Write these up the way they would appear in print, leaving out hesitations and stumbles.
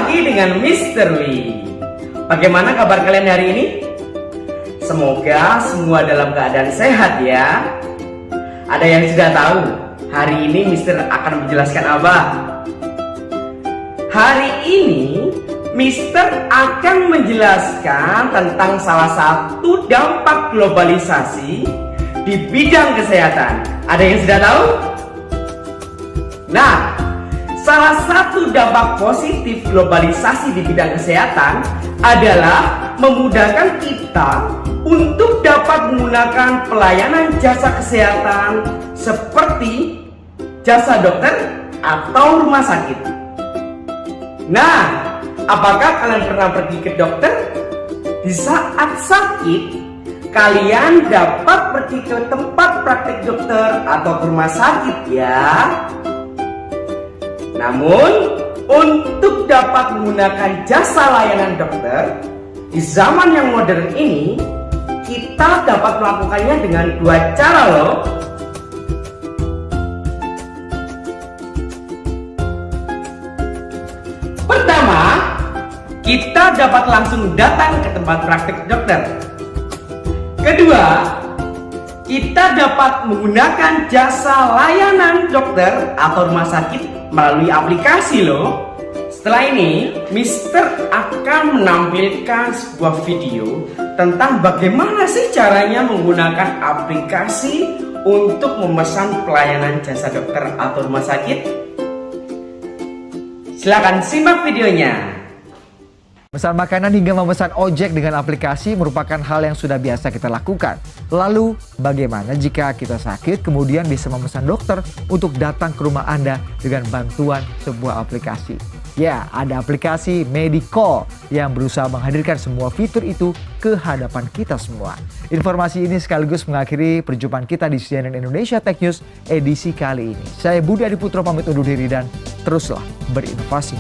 lagi dengan Misteri. Bagaimana kabar kalian hari ini? Semoga semua dalam keadaan sehat ya. Ada yang sudah tahu hari ini Mister akan menjelaskan apa? Hari ini Mister akan menjelaskan tentang salah satu dampak globalisasi di bidang kesehatan. Ada yang sudah tahu? Nah, salah satu dampak positif globalisasi di bidang kesehatan adalah memudahkan kita untuk dapat menggunakan pelayanan jasa kesehatan seperti jasa dokter atau rumah sakit. Nah, apakah kalian pernah pergi ke dokter? Di saat sakit, kalian dapat pergi ke tempat praktik dokter atau ke rumah sakit ya. Namun, untuk dapat menggunakan jasa layanan dokter di zaman yang modern ini, kita dapat melakukannya dengan dua cara loh. Pertama, kita dapat langsung datang ke tempat praktik dokter. Kedua, kita dapat menggunakan jasa layanan dokter atau rumah sakit melalui aplikasi loh. Setelah ini, Mister akan menampilkan sebuah video tentang bagaimana sih caranya menggunakan aplikasi untuk memesan pelayanan jasa dokter atau rumah sakit. Silakan simak videonya. Memesan makanan hingga memesan ojek dengan aplikasi merupakan hal yang sudah biasa kita lakukan. Lalu, bagaimana jika kita sakit kemudian bisa memesan dokter untuk datang ke rumah Anda dengan bantuan sebuah aplikasi? Ya, ada aplikasi Medicall yang berusaha menghadirkan semua fitur itu ke hadapan kita semua. Informasi ini sekaligus mengakhiri perjumpaan kita di CNN Indonesia Tech News edisi kali ini. Saya Budi Adiputro pamit undur diri dan teruslah berinovasi.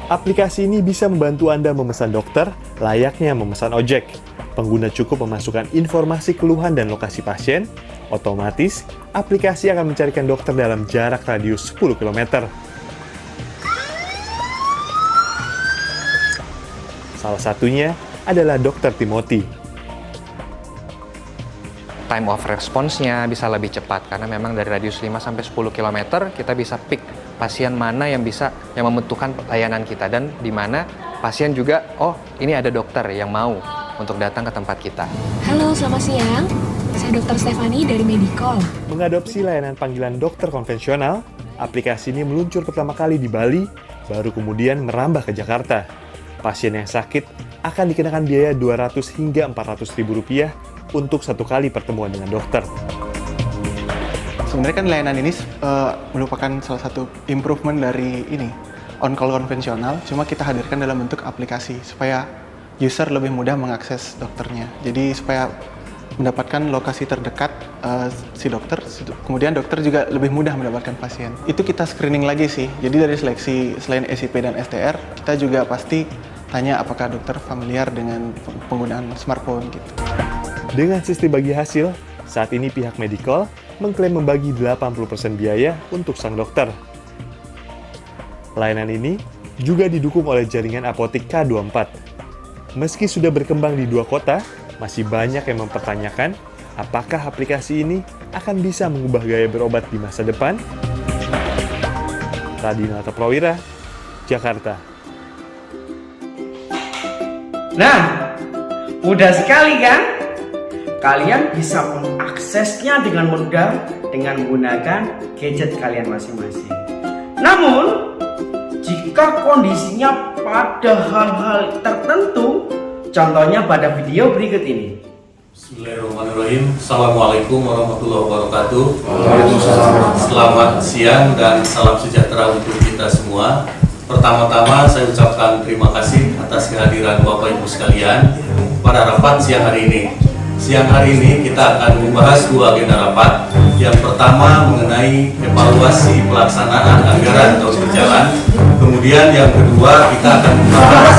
Aplikasi ini bisa membantu Anda memesan dokter layaknya memesan ojek. Pengguna cukup memasukkan informasi keluhan dan lokasi pasien, otomatis aplikasi akan mencarikan dokter dalam jarak radius 10 km. Salah satunya adalah Dr. Timothy. Time of response-nya bisa lebih cepat karena memang dari radius 5-10 km kita bisa pick pasien mana yang membutuhkan layanan kita dan di mana pasien juga ini ada dokter yang mau untuk datang ke tempat kita. Halo, selamat siang. Saya Dr. Stefani dari Medicall. Mengadopsi layanan panggilan dokter konvensional, aplikasi ini meluncur pertama kali di Bali, baru kemudian merambah ke Jakarta. Pasien yang sakit akan dikenakan biaya 200 hingga 400 ribu rupiah untuk satu kali pertemuan dengan dokter. Sebenarnya kan layanan ini merupakan salah satu improvement dari on-call konvensional, cuma kita hadirkan dalam bentuk aplikasi supaya user lebih mudah mengakses dokternya. Jadi supaya mendapatkan lokasi terdekat si dokter, kemudian dokter juga lebih mudah mendapatkan pasien. Itu kita screening lagi sih, jadi dari seleksi selain SIP dan STR, kita juga pasti tanya apakah dokter familiar dengan penggunaan smartphone gitu. Dengan sistem bagi hasil, saat ini pihak Medicall mengklaim membagi 80% biaya untuk sang dokter. Layanan ini juga didukung oleh jaringan apotik K24. Meski sudah berkembang di 2 kota, masih banyak yang mempertanyakan apakah aplikasi ini akan bisa mengubah gaya berobat di masa depan. Radinata Prawira, Jakarta. Nah, mudah sekali kan? Kalian bisa mengaksesnya dengan mudah dengan menggunakan gadget kalian masing-masing. Namun, jika kondisinya pada hal-hal tertentu, contohnya pada video berikut ini. Bismillahirrahmanirrahim. Assalamualaikum warahmatullahi wabarakatuh. Selamat siang dan salam sejahtera untuk kita semua. Pertama-tama saya ucapkan terima kasih atas kehadiran Bapak Ibu sekalian pada rapat siang hari ini. Siang hari ini kita akan membahas 2 agenda rapat. Yang pertama mengenai evaluasi pelaksanaan anggaran tahun berjalan. Kemudian yang kedua kita akan membahas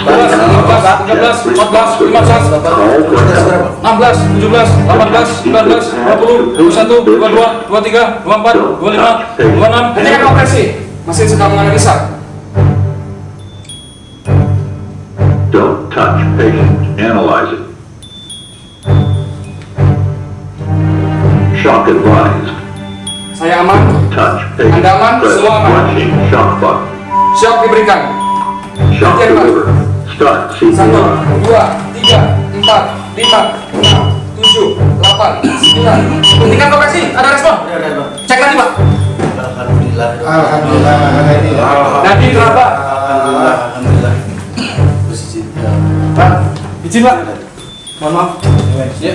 Hentikan operasi. Mesin sedang menganalisa. Don't touch patient. Analyze it. Shock advised. Saya aman. Touch patient. Anda aman? Press Semua aman. flushing shock button. Shock diberikan. Shock Hentikan, Pak. delivered. Start 1, CPR. 2, 3, 4, 5, 6, 7, 8, 9. Hentikan operasi. Ada respon? Cek lagi, Pak. Alhamdulillah. Nadi kenapa? Alhamdulillah. Pak, izin, Pak. Mohon maaf. Ya.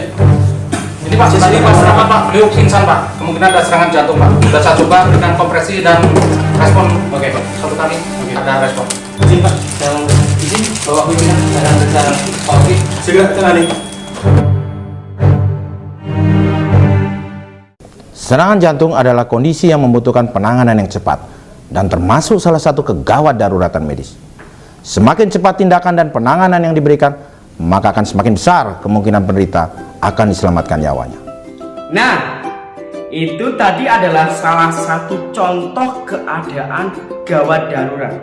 Ini Pak, tadi pas serangan Pak, beliau pingsan Pak. Kemungkinan ada serangan jantung Pak. Sudah saya coba berikan kompresi dan respon. Oke Pak, satu kali ada respon. Izin Pak, yang izin bawa pimpinan dan periksa Oke, segera tangani. Serangan jantung adalah kondisi yang membutuhkan penanganan yang cepat dan termasuk salah satu kegawat daruratan medis. Semakin cepat tindakan dan penanganan yang diberikan, maka akan semakin besar kemungkinan penderita akan diselamatkan nyawanya. Nah, itu tadi adalah salah satu contoh keadaan gawat darurat.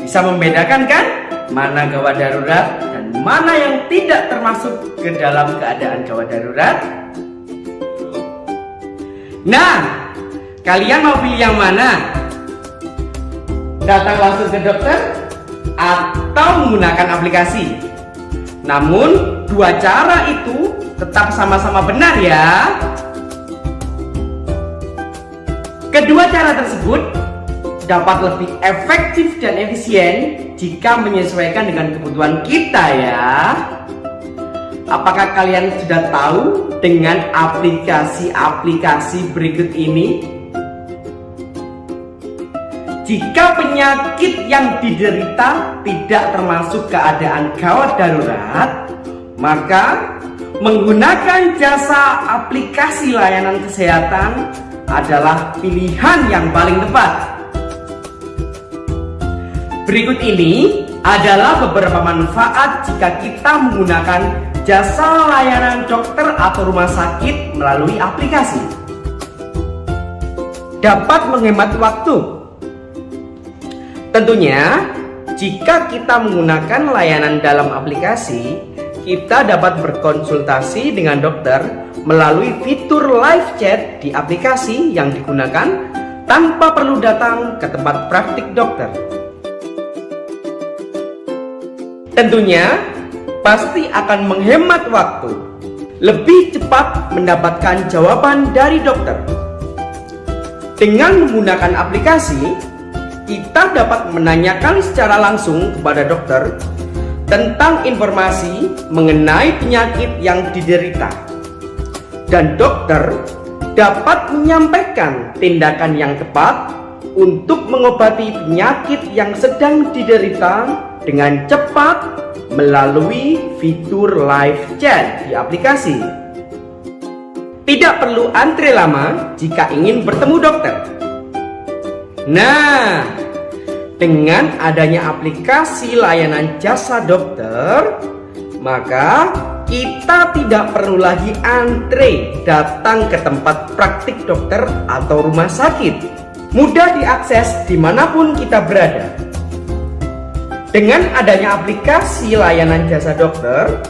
Bisa membedakan kan mana gawat darurat dan mana yang tidak termasuk ke dalam keadaan gawat darurat? Nah, kalian mau pilih yang mana? Datang langsung ke dokter atau menggunakan aplikasi? Namun, dua cara itu tetap sama-sama benar ya. Kedua cara tersebut dapat lebih efektif dan efisien jika menyesuaikan dengan kebutuhan kita ya. Apakah kalian sudah tahu dengan aplikasi-aplikasi berikut ini? Jika penyakit yang diderita tidak termasuk keadaan gawat darurat, maka menggunakan jasa aplikasi layanan kesehatan adalah pilihan yang paling tepat. Berikut ini adalah beberapa manfaat jika kita menggunakan jasa layanan dokter atau rumah sakit melalui aplikasi. Dapat menghemat waktu. Tentunya, jika kita menggunakan layanan dalam aplikasi, kita dapat berkonsultasi dengan dokter melalui fitur live chat di aplikasi yang digunakan tanpa perlu datang ke tempat praktik dokter. Tentunya, pasti akan menghemat waktu, lebih cepat mendapatkan jawaban dari dokter. Dengan menggunakan aplikasi, kita dapat menanyakan secara langsung kepada dokter tentang informasi mengenai penyakit yang diderita, dan dokter dapat menyampaikan tindakan yang tepat untuk mengobati penyakit yang sedang diderita dengan cepat melalui fitur live chat di aplikasi. Tidak perlu antre lama jika ingin bertemu dokter. Nah, dengan adanya aplikasi layanan jasa dokter, maka kita tidak perlu lagi antre datang ke tempat praktik dokter atau rumah sakit. Mudah diakses dimanapun kita berada. Dengan adanya aplikasi layanan jasa dokter,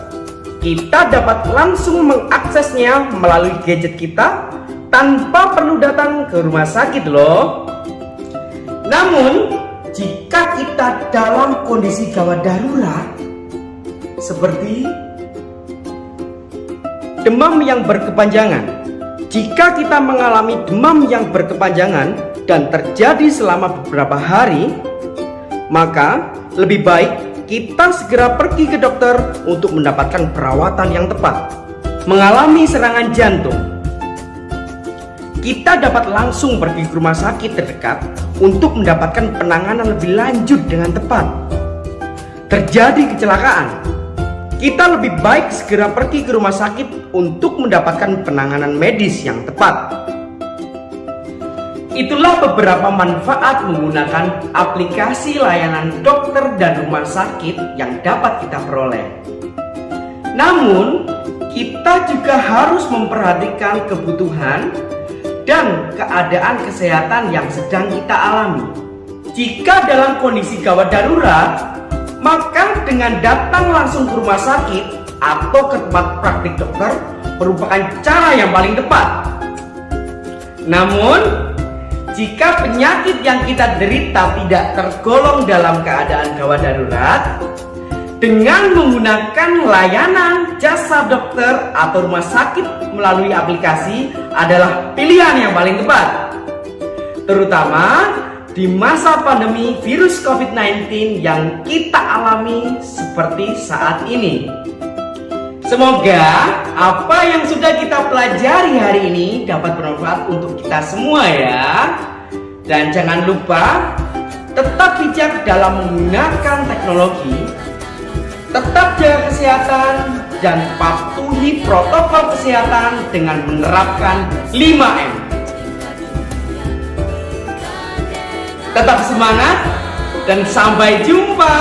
kita dapat langsung mengaksesnya melalui gadget kita tanpa perlu datang ke rumah sakit loh. Namun, jika kita dalam kondisi gawat darurat seperti demam yang berkepanjangan, jika kita mengalami demam yang berkepanjangan dan terjadi selama beberapa hari, maka lebih baik kita segera pergi ke dokter untuk mendapatkan perawatan yang tepat. Mengalami serangan jantung, kita dapat langsung pergi ke rumah sakit terdekat untuk mendapatkan penanganan lebih lanjut dengan tepat. Terjadi kecelakaan, kita lebih baik segera pergi ke rumah sakit untuk mendapatkan penanganan medis yang tepat. Itulah beberapa manfaat menggunakan aplikasi layanan dokter dan rumah sakit yang dapat kita peroleh. Namun, kita juga harus memperhatikan kebutuhan dan keadaan kesehatan yang sedang kita alami. Jika dalam kondisi gawat darurat, maka dengan datang langsung ke rumah sakit atau ke tempat praktik dokter merupakan cara yang paling tepat. Namun, jika penyakit yang kita derita tidak tergolong dalam keadaan gawat darurat, dengan menggunakan layanan jasa dokter atau rumah sakit melalui aplikasi adalah pilihan yang paling tepat. Terutama di masa pandemi virus COVID-19 yang kita alami seperti saat ini. Semoga apa yang sudah kita pelajari hari ini dapat bermanfaat untuk kita semua ya. Dan jangan lupa tetap bijak dalam menggunakan teknologi, tetap jaga kesehatan, dan patuhi protokol kesehatan dengan menerapkan 5M. Tetap semangat dan sampai jumpa.